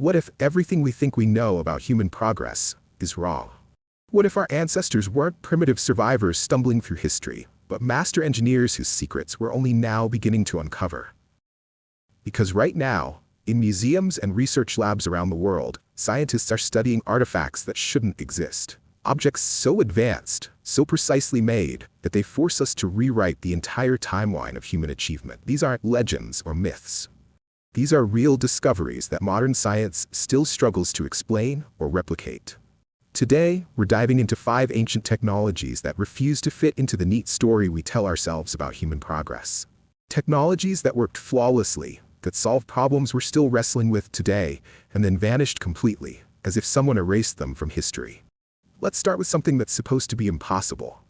What if everything we think we know about human progress is wrong? What if our ancestors weren't primitive survivors stumbling through history, but master engineers whose secrets we're only now beginning to uncover? Because right now, in museums and research labs around the world, scientists are studying artifacts that shouldn't exist. Objects so advanced, so precisely made, that they force us to rewrite the entire timeline of human achievement. These aren't legends or myths. These are real discoveries that modern science still struggles to explain or replicate. Today, we're diving into 5 ancient technologies that refuse to fit into the neat story we tell ourselves about human progress. Technologies that worked flawlessly, that solved problems we're still wrestling with today, and then vanished completely, as if someone erased them from history. Let's start with something that's supposed to be impossible.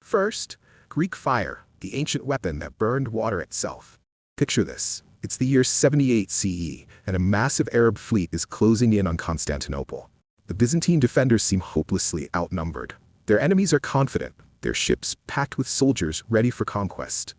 First, Greek fire, the ancient weapon that burned water itself. Picture this. It's the year 78 CE, and a massive Arab fleet is closing in on Constantinople. The Byzantine defenders seem hopelessly outnumbered. Their enemies are confident, their ships packed with soldiers ready for conquest.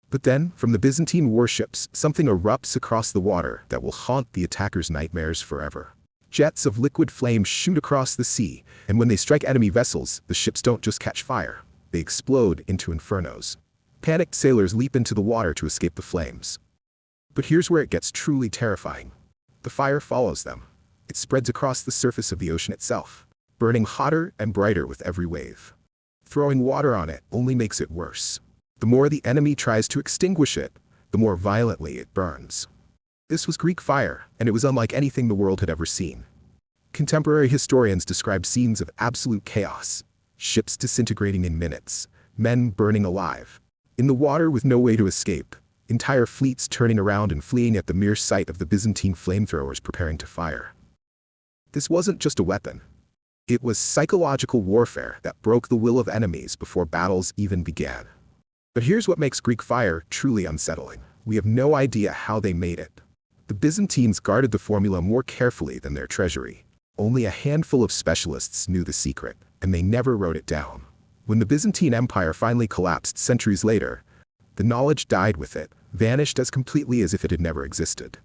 But then, from the Byzantine warships, something erupts across the water that will haunt the attackers' nightmares forever. Jets of liquid flame shoot across the sea, and when they strike enemy vessels, the ships don't just catch fire. They explode into infernos. Panicked sailors leap into the water to escape the flames. But here's where it gets truly terrifying. The fire follows them. It spreads across the surface of the ocean itself, burning hotter and brighter with every wave. Throwing water on it only makes it worse. The more the enemy tries to extinguish it, the more violently it burns. This was Greek fire, and it was unlike anything the world had ever seen. Contemporary historians describe scenes of absolute chaos, ships disintegrating in minutes, men burning alive. In the water with no way to escape, entire fleets turning around and fleeing at the mere sight of the Byzantine flamethrowers preparing to fire. This wasn't just a weapon. It was psychological warfare that broke the will of enemies before battles even began. But here's what makes Greek fire truly unsettling. We have no idea how they made it. The Byzantines guarded the formula more carefully than their treasury. Only a handful of specialists knew the secret, and they never wrote it down. When the Byzantine Empire finally collapsed centuries later, the knowledge died with it, vanished as completely as if it had never existed.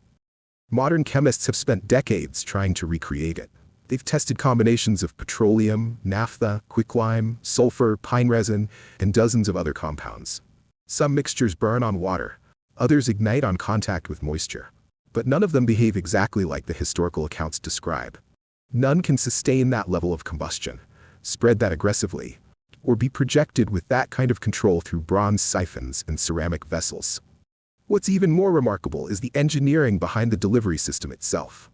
Modern chemists have spent decades trying to recreate it. They've tested combinations of petroleum, naphtha, quicklime, sulfur, pine resin, and dozens of other compounds. Some mixtures burn on water, others ignite on contact with moisture. But none of them behave exactly like the historical accounts describe. None can sustain that level of combustion, spread that aggressively, or be projected with that kind of control through bronze siphons and ceramic vessels. What's even more remarkable is the engineering behind the delivery system itself.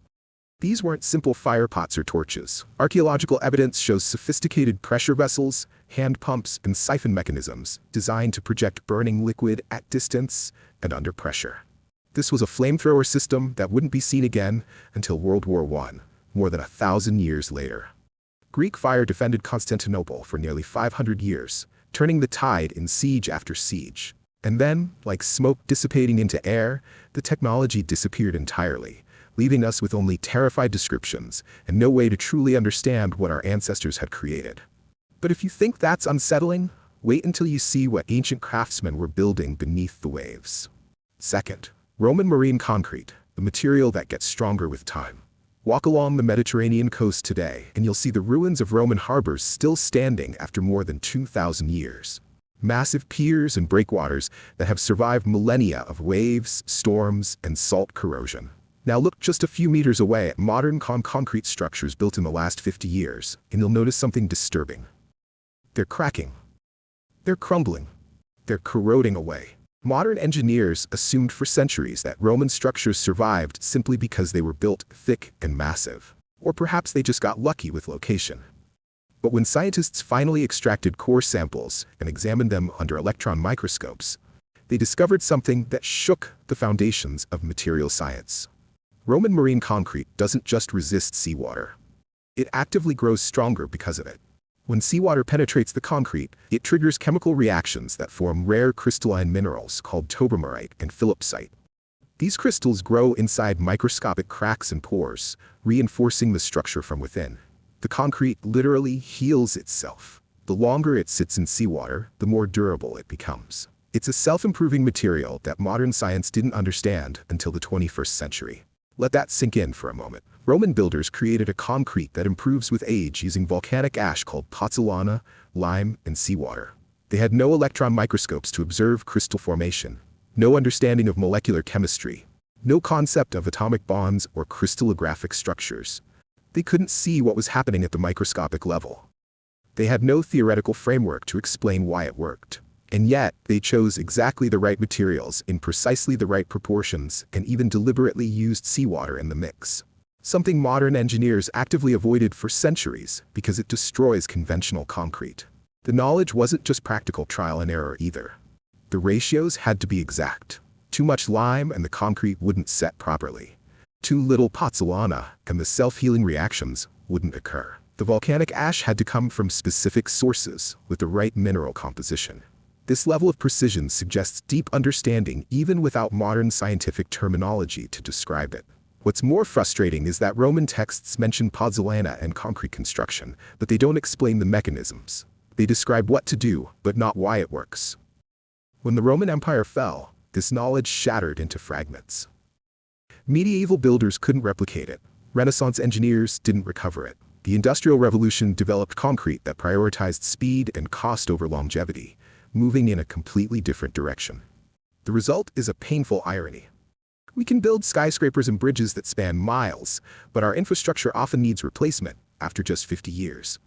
These weren't simple fire pots or torches. Archaeological evidence shows sophisticated pressure vessels, hand pumps, and siphon mechanisms designed to project burning liquid at distance and under pressure. This was a flamethrower system that wouldn't be seen again until World War I, more than 1,000 years later. Greek fire defended Constantinople for nearly 500 years, turning the tide in siege after siege. And then, like smoke dissipating into air, the technology disappeared entirely, leaving us with only terrified descriptions and no way to truly understand what our ancestors had created. But if you think that's unsettling, wait until you see what ancient craftsmen were building beneath the waves. Second, Roman marine concrete, the material that gets stronger with time. Walk along the Mediterranean coast today, and you'll see the ruins of Roman harbors still standing after more than 2,000 years. Massive piers and breakwaters that have survived millennia of waves, storms, and salt corrosion. Now look just a few meters away at modern concrete structures built in the last 50 years, and you'll notice something disturbing. They're cracking. They're crumbling. They're corroding away. Modern engineers assumed for centuries that Roman structures survived simply because they were built thick and massive. Or perhaps they just got lucky with location. But when scientists finally extracted core samples and examined them under electron microscopes, they discovered something that shook the foundations of material science. Roman marine concrete doesn't just resist seawater. It actively grows stronger because of it. When seawater penetrates the concrete, it triggers chemical reactions that form rare crystalline minerals called tobermarite and philipsite. These crystals grow inside microscopic cracks and pores, reinforcing the structure from within. The concrete literally heals itself. The longer it sits in seawater, the more durable it becomes. It's a self-improving material that modern science didn't understand until the 21st century. Let that sink in for a moment. Roman builders created a concrete that improves with age using volcanic ash called pozzolana, lime, and seawater. They had no electron microscopes to observe crystal formation, no understanding of molecular chemistry, no concept of atomic bonds or crystallographic structures. They couldn't see what was happening at the microscopic level. They had no theoretical framework to explain why it worked. And yet, they chose exactly the right materials in precisely the right proportions and even deliberately used seawater in the mix. Something modern engineers actively avoided for centuries because it destroys conventional concrete. The knowledge wasn't just practical trial and error either. The ratios had to be exact. Too much lime and the concrete wouldn't set properly. Too little pozzolana and the self-healing reactions wouldn't occur. The volcanic ash had to come from specific sources with the right mineral composition. This level of precision suggests deep understanding even without modern scientific terminology to describe it. What's more frustrating is that Roman texts mention pozzolana and concrete construction, but they don't explain the mechanisms. They describe what to do, but not why it works. When the Roman Empire fell, this knowledge shattered into fragments. Medieval builders couldn't replicate it. Renaissance engineers didn't recover it. The Industrial Revolution developed concrete that prioritized speed and cost over longevity, moving in a completely different direction. The result is a painful irony. We can build skyscrapers and bridges that span miles, but our infrastructure often needs replacement after just 50 years.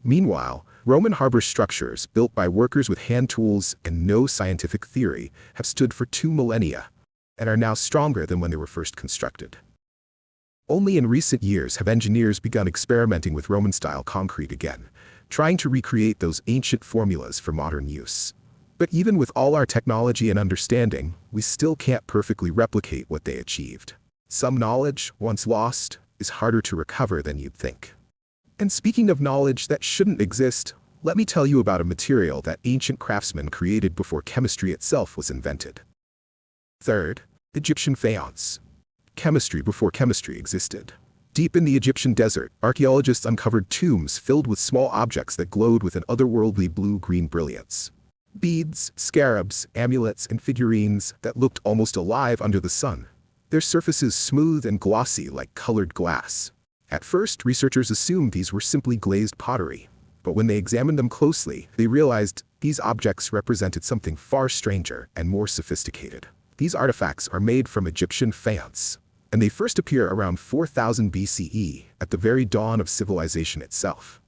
Meanwhile, Roman harbor structures built by workers with hand tools and no scientific theory have stood for 2 millennia and are now stronger than when they were first constructed. Only in recent years have engineers begun experimenting with Roman-style concrete again, trying to recreate those ancient formulas for modern use. But even with all our technology and understanding, we still can't perfectly replicate what they achieved. Some knowledge, once lost, is harder to recover than you'd think. And speaking of knowledge that shouldn't exist, let me tell you about a material that ancient craftsmen created before chemistry itself was invented. Third, Egyptian faience. Chemistry before chemistry existed. Deep in the Egyptian desert, archaeologists uncovered tombs filled with small objects that glowed with an otherworldly blue-green brilliance. Beads, scarabs, amulets, and figurines that looked almost alive under the sun. Their surfaces smooth and glossy like colored glass. At first, researchers assumed these were simply glazed pottery. But when they examined them closely, they realized these objects represented something far stranger and more sophisticated. These artifacts are made from Egyptian faience, and they first appear around 4000 BCE at the very dawn of civilization itself.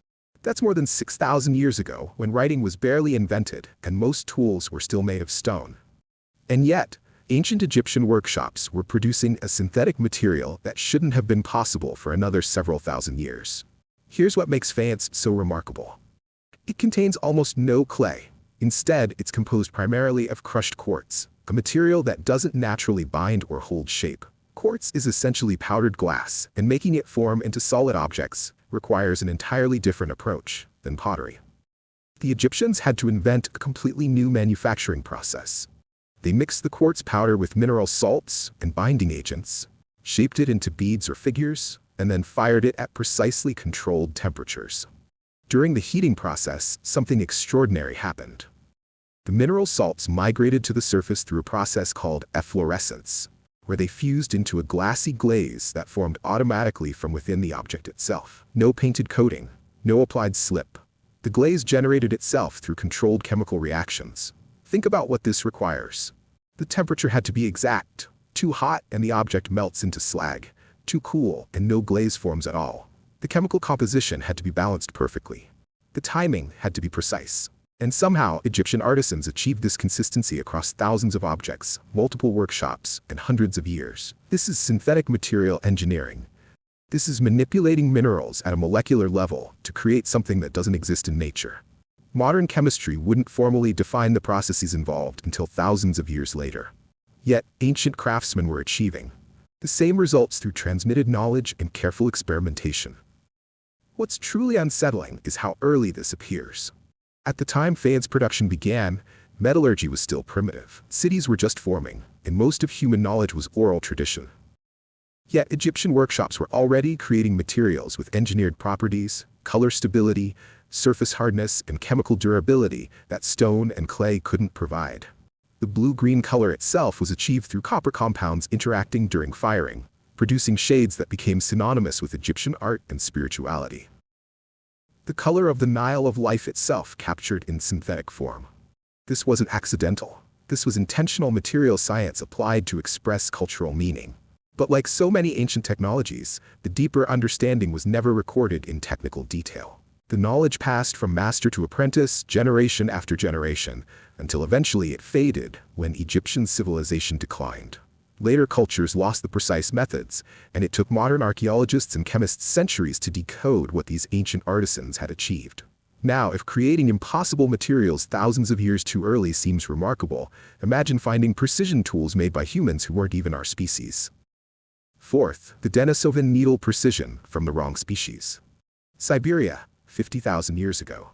That's more than 6,000 years ago, when writing was barely invented and most tools were still made of stone. And yet, ancient Egyptian workshops were producing a synthetic material that shouldn't have been possible for another several thousand years. Here's what makes faience so remarkable. It contains almost no clay. Instead, it's composed primarily of crushed quartz, a material that doesn't naturally bind or hold shape. Quartz is essentially powdered glass, and making it form into solid objects requires an entirely different approach than pottery. The Egyptians had to invent a completely new manufacturing process. They mixed the quartz powder with mineral salts and binding agents, shaped it into beads or figures, and then fired it at precisely controlled temperatures. During the heating process, something extraordinary happened. The mineral salts migrated to the surface through a process called efflorescence, where they fused into a glassy glaze that formed automatically from within the object itself. No painted coating, no applied slip. The glaze generated itself through controlled chemical reactions. Think about what this requires. The temperature had to be exact. Too hot and the object melts into slag. Too cool and no glaze forms at all. The chemical composition had to be balanced perfectly. The timing had to be precise. And somehow, Egyptian artisans achieved this consistency across thousands of objects, multiple workshops, and hundreds of years. This is synthetic material engineering. This is manipulating minerals at a molecular level to create something that doesn't exist in nature. Modern chemistry wouldn't formally define the processes involved until thousands of years later. Yet, ancient craftsmen were achieving the same results through transmitted knowledge and careful experimentation. What's truly unsettling is how early this appears. At the time faience production began, metallurgy was still primitive. Cities were just forming, and most of human knowledge was oral tradition. Yet Egyptian workshops were already creating materials with engineered properties, color stability, surface hardness, and chemical durability that stone and clay couldn't provide. The blue-green color itself was achieved through copper compounds interacting during firing, producing shades that became synonymous with Egyptian art and spirituality. The color of the Nile of life itself captured in synthetic form. This wasn't accidental. This was intentional material science applied to express cultural meaning. But like so many ancient technologies, the deeper understanding was never recorded in technical detail. The knowledge passed from master to apprentice, generation after generation, until eventually it faded when Egyptian civilization declined. Later cultures lost the precise methods, and it took modern archaeologists and chemists centuries to decode what these ancient artisans had achieved. Now, if creating impossible materials thousands of years too early seems remarkable, imagine finding precision tools made by humans who weren't even our species. Fourth, the Denisovan needle precision from the wrong species. Siberia, 50,000 years ago.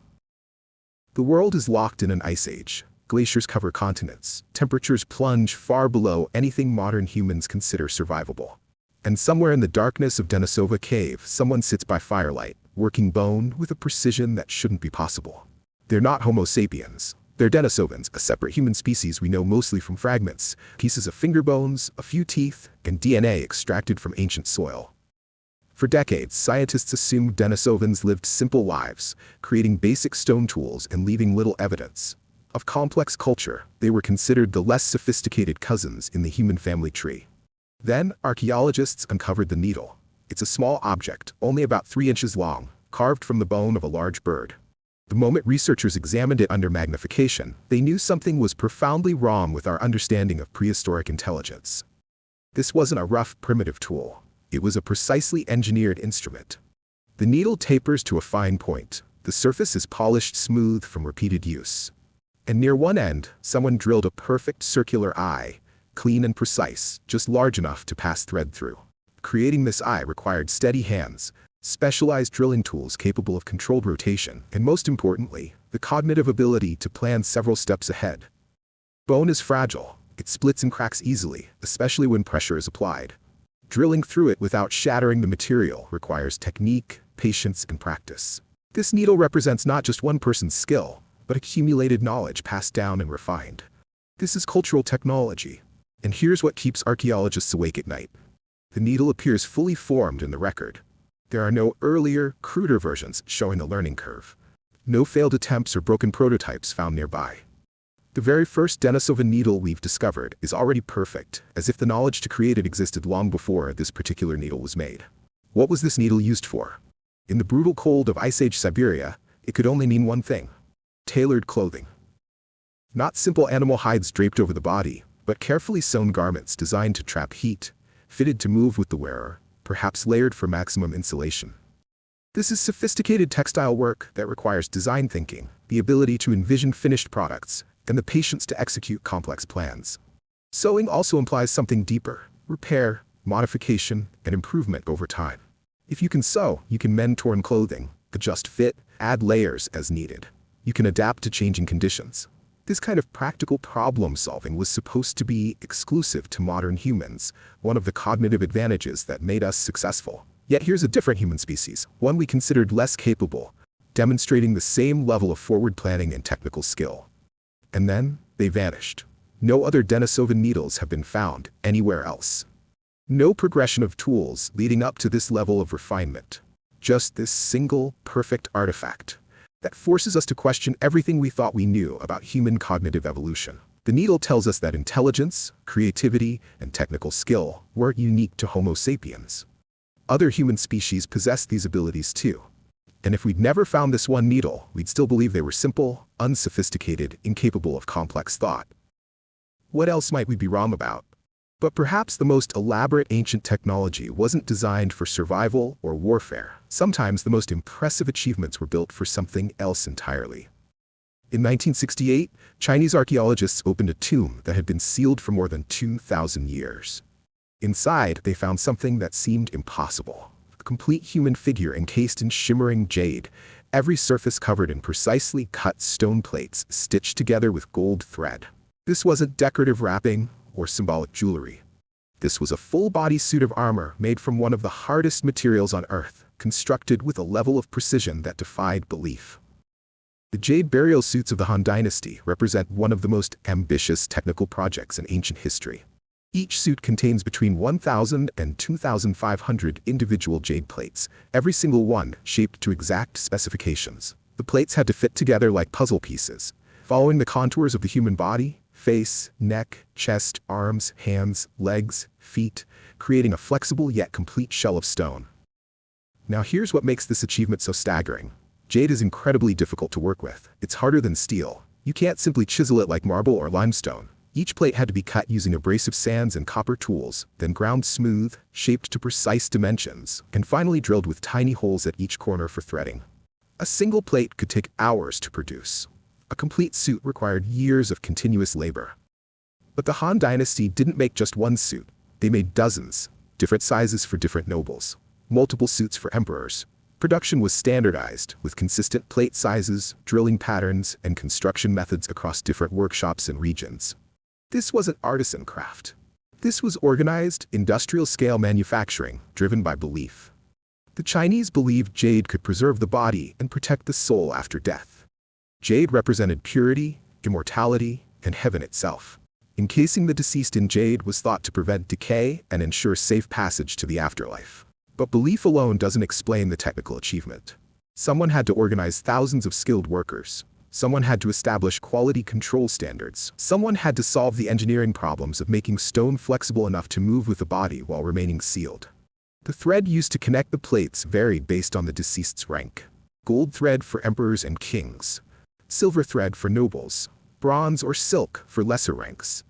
The world is locked in an ice age. Glaciers cover continents. Temperatures plunge far below anything modern humans consider survivable. And somewhere in the darkness of Denisova Cave, someone sits by firelight, working bone with a precision that shouldn't be possible. They're not Homo sapiens. They're Denisovans, a separate human species we know mostly from fragments, pieces of finger bones, a few teeth, and DNA extracted from ancient soil. For decades, scientists assumed Denisovans lived simple lives, creating basic stone tools and leaving little evidence of complex culture. They were considered the less sophisticated cousins in the human family tree. Then, archaeologists uncovered the needle. It's a small object, only about 3 inches long, carved from the bone of a large bird. The moment researchers examined it under magnification, they knew something was profoundly wrong with our understanding of prehistoric intelligence. This wasn't a rough, primitive tool. It was a precisely engineered instrument. The needle tapers to a fine point. The surface is polished smooth from repeated use. And near one end, someone drilled a perfect circular eye, clean and precise, just large enough to pass thread through. Creating this eye required steady hands, specialized drilling tools capable of controlled rotation, and most importantly, the cognitive ability to plan several steps ahead. Bone is fragile. It splits and cracks easily, especially when pressure is applied. Drilling through it without shattering the material requires technique, patience, and practice. This needle represents not just one person's skill, but accumulated knowledge passed down and refined. This is cultural technology. And here's what keeps archaeologists awake at night. The needle appears fully formed in the record. There are no earlier, cruder versions showing the learning curve. No failed attempts or broken prototypes found nearby. The very first Denisovan needle we've discovered is already perfect, as if the knowledge to create it existed long before this particular needle was made. What was this needle used for? In the brutal cold of Ice Age Siberia, it could only mean one thing: tailored clothing. Not simple animal hides draped over the body, but carefully sewn garments designed to trap heat, fitted to move with the wearer, perhaps layered for maximum insulation. This is sophisticated textile work that requires design thinking, the ability to envision finished products, and the patience to execute complex plans. Sewing also implies something deeper: repair, modification, and improvement over time. If you can sew, you can mend torn clothing, adjust fit, add layers as needed. You can adapt to changing conditions. This kind of practical problem solving was supposed to be exclusive to modern humans, one of the cognitive advantages that made us successful. Yet here's a different human species, one we considered less capable, demonstrating the same level of forward planning and technical skill. And then, they vanished. No other Denisovan needles have been found anywhere else. No progression of tools leading up to this level of refinement. Just this single, perfect artifact that forces us to question everything we thought we knew about human cognitive evolution. The needle tells us that intelligence, creativity, and technical skill weren't unique to Homo sapiens. Other human species possessed these abilities too. And if we'd never found this one needle, we'd still believe they were simple, unsophisticated, incapable of complex thought. What else might we be wrong about? But perhaps the most elaborate ancient technology wasn't designed for survival or warfare. Sometimes the most impressive achievements were built for something else entirely. In 1968, Chinese archaeologists opened a tomb that had been sealed for more than 2,000 years. Inside, they found something that seemed impossible: a complete human figure encased in shimmering jade, every surface covered in precisely cut stone plates stitched together with gold thread. This wasn't decorative wrapping or symbolic jewelry. This was a full-body suit of armor made from one of the hardest materials on Earth, constructed with a level of precision that defied belief. The jade burial suits of the Han Dynasty represent one of the most ambitious technical projects in ancient history. Each suit contains between 1,000 and 2,500 individual jade plates, every single one shaped to exact specifications. The plates had to fit together like puzzle pieces, following the contours of the human body, face, neck, chest, arms, hands, legs, feet, creating a flexible yet complete shell of stone. Now here's what makes this achievement so staggering. Jade is incredibly difficult to work with. It's harder than steel. You can't simply chisel it like marble or limestone. Each plate had to be cut using abrasive sands and copper tools, then ground smooth, shaped to precise dimensions, and finally drilled with tiny holes at each corner for threading. A single plate could take hours to produce. A complete suit required years of continuous labor. But the Han Dynasty didn't make just one suit. They made dozens, different sizes for different nobles, multiple suits for emperors. Production was standardized, with consistent plate sizes, drilling patterns, and construction methods across different workshops and regions. This wasn't artisan craft. This was organized, industrial-scale manufacturing, driven by belief. The Chinese believed jade could preserve the body and protect the soul after death. Jade represented purity, immortality, and heaven itself. Encasing the deceased in jade was thought to prevent decay and ensure safe passage to the afterlife. But belief alone doesn't explain the technical achievement. Someone had to organize thousands of skilled workers. Someone had to establish quality control standards. Someone had to solve the engineering problems of making stone flexible enough to move with the body while remaining sealed. The thread used to connect the plates varied based on the deceased's rank. Gold thread for emperors and kings, silver thread for nobles, bronze or silk for lesser ranks.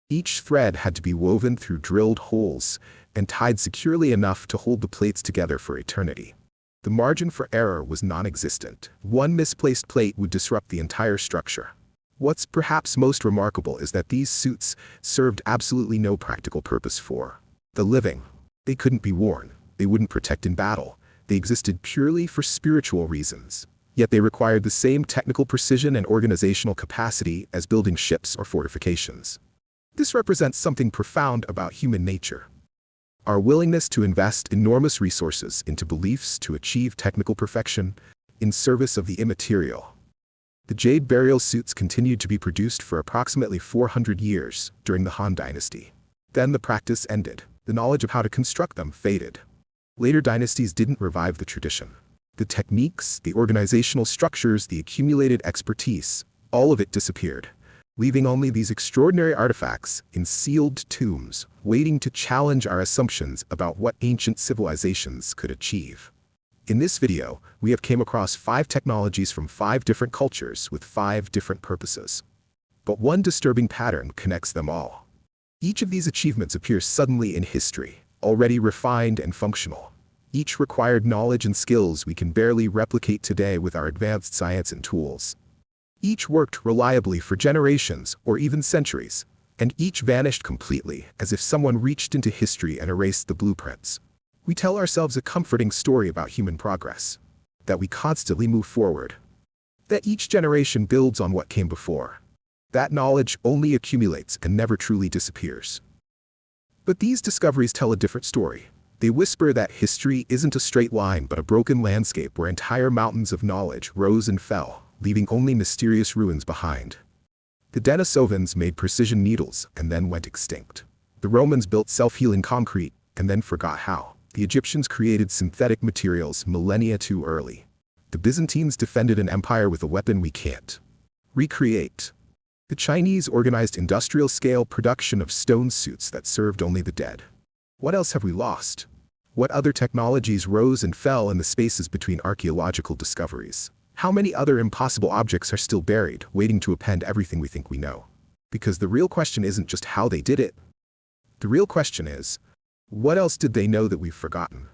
Each thread had to be woven through drilled holes and tied securely enough to hold the plates together for eternity. The margin for error was non-existent. One misplaced plate would disrupt the entire structure. What's perhaps most remarkable is that these suits served absolutely no practical purpose for the living. They couldn't be worn. They wouldn't protect in battle. They existed purely for spiritual reasons. Yet they required the same technical precision and organizational capacity as building ships or fortifications. This represents something profound about human nature. Our willingness to invest enormous resources into beliefs to achieve technical perfection in service of the immaterial. The jade burial suits continued to be produced for approximately 400 years during the Han Dynasty. Then the practice ended. The knowledge of how to construct them faded. Later dynasties didn't revive the tradition. The techniques, the organizational structures, the accumulated expertise, all of it disappeared, leaving only these extraordinary artifacts in sealed tombs, waiting to challenge our assumptions about what ancient civilizations could achieve. In this video, we have came across 5 technologies from 5 different cultures with 5 different purposes. But one disturbing pattern connects them all. Each of these achievements appears suddenly in history, already refined and functional. Each required knowledge and skills we can barely replicate today with our advanced science and tools. Each worked reliably for generations or even centuries, and each vanished completely as if someone reached into history and erased the blueprints. We tell ourselves a comforting story about human progress, that we constantly move forward, that each generation builds on what came before. That knowledge only accumulates and never truly disappears. But these discoveries tell a different story. They whisper that history isn't a straight line but a broken landscape where entire mountains of knowledge rose and fell, leaving only mysterious ruins behind. The Denisovans made precision needles and then went extinct. The Romans built self-healing concrete and then forgot how. The Egyptians created synthetic materials millennia too early. The Byzantines defended an empire with a weapon we can't recreate. The Chinese organized industrial-scale production of stone suits that served only the dead. What else have we lost? What other technologies rose and fell in the spaces between archaeological discoveries? How many other impossible objects are still buried, waiting to append everything we think we know? Because the real question isn't just how they did it. The real question is, what else did they know that we've forgotten?